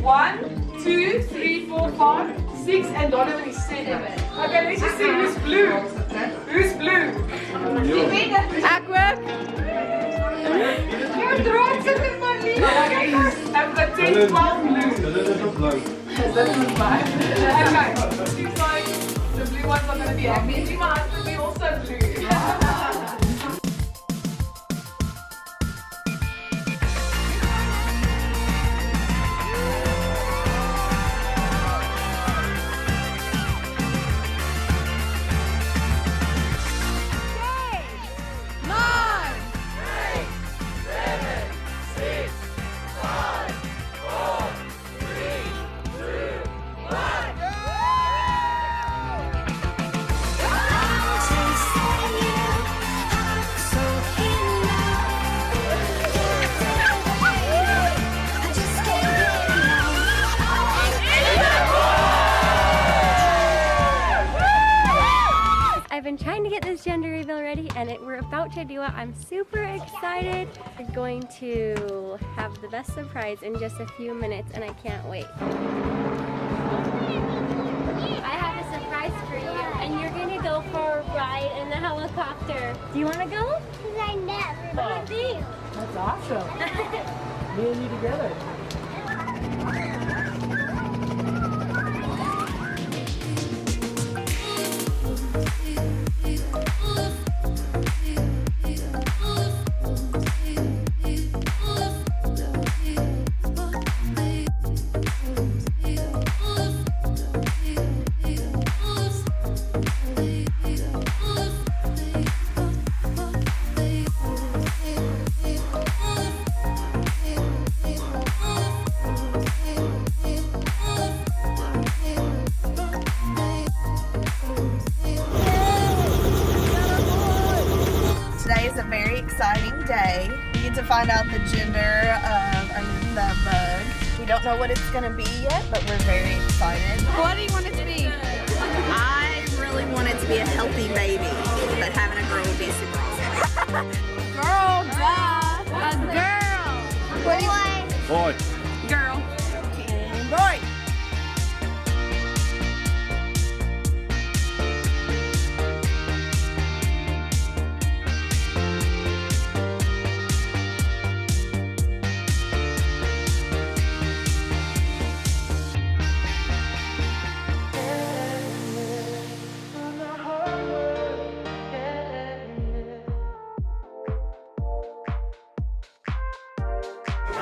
One, two, three, four, five, six, and Donovan is 7. Okay, let's just see who's blue. Who's blue? Aqua. You're drawing something funny. Okay, I've got 10, 12 blue. This is mine. Okay, seems like the blue ones are going to be happy. Me and my husband, we also blue. I've been trying to get this gender reveal ready and we're about to do it. I'm super excited. We're going to have the best surprise in just a few minutes and I can't wait. I have a surprise for you and you're gonna go for a ride in the helicopter. Do you wanna go? Because I never do. That's awesome. Me and you together. Today is a very exciting day. We get to find out the gender of our new love bug. We don't know what it's going to be yet, but we're very excited. What do you want it to be? I really want it to be a healthy baby, but having a girl would be super awesome. Girl, duh. A girl. What do you Boy. Girl. Boy.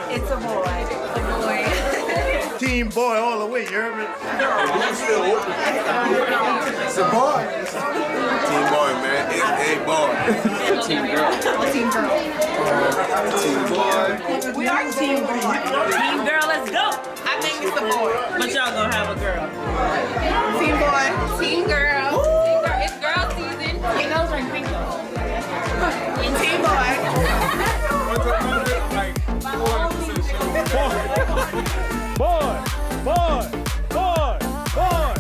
It's a boy. A boy. Team boy all the way, you heard me? It's a boy. Team boy, man. It's a boy. Team girl. Team girl. Team boy. We are team boy. Team girl, let's go. I think it's a boy. But y'all gonna have a girl. Team boy. Team girl. It's girl season. It goes like pink. Team boy. Boy, boy, boy, boy,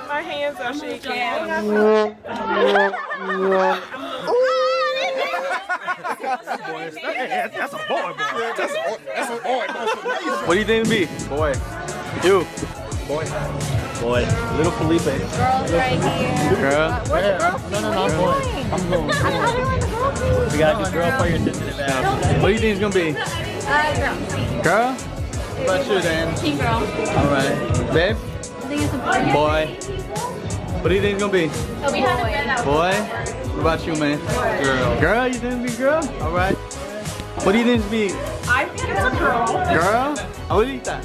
My hands are shaking. That's a boy, boy. That's a boy. What do you think it'd be? Boy. You. Boy. Boy. Little Felipe. Girls right here. Girl. Where's the girl? No, boy. I'm going. We got this girl for your sensitive ass. What do you think it's gonna be? Girl. Girl? What about you then? Team girl. Alright. Babe? I think it's a boy. Boy. What do you think it's gonna be? It'll be boy. Boy? What about you, man? Girl. Girl? You think it's be girl? Alright. What do you think it's be? I think it's a girl. Girl? Abuelita.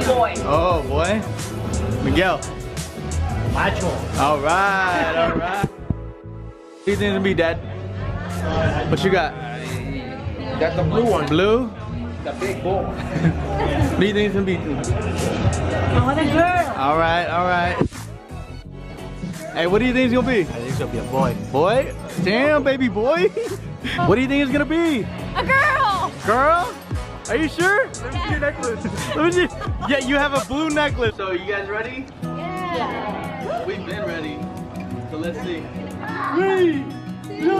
Boy. Oh, boy. Miguel. Macho. All right, all right. What do you think it's gonna be, Dad? What you got? Got the blue one. Blue? The big boy. What do you think it's gonna be? I want a girl. All right, all right. Hey, what do you think it's gonna be? I think it's gonna be a boy. Boy? Damn, baby boy. What do you think it's gonna be? A girl! Girl? Are you sure? Let me see your necklace. Let me see. Yeah, you have a blue necklace. So you guys ready? Yeah. We've been ready. So let's see. 3, 2,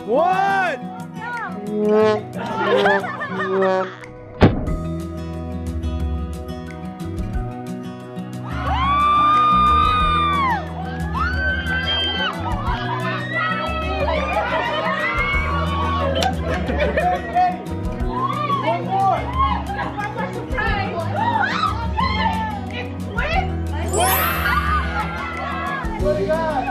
1. What do you got?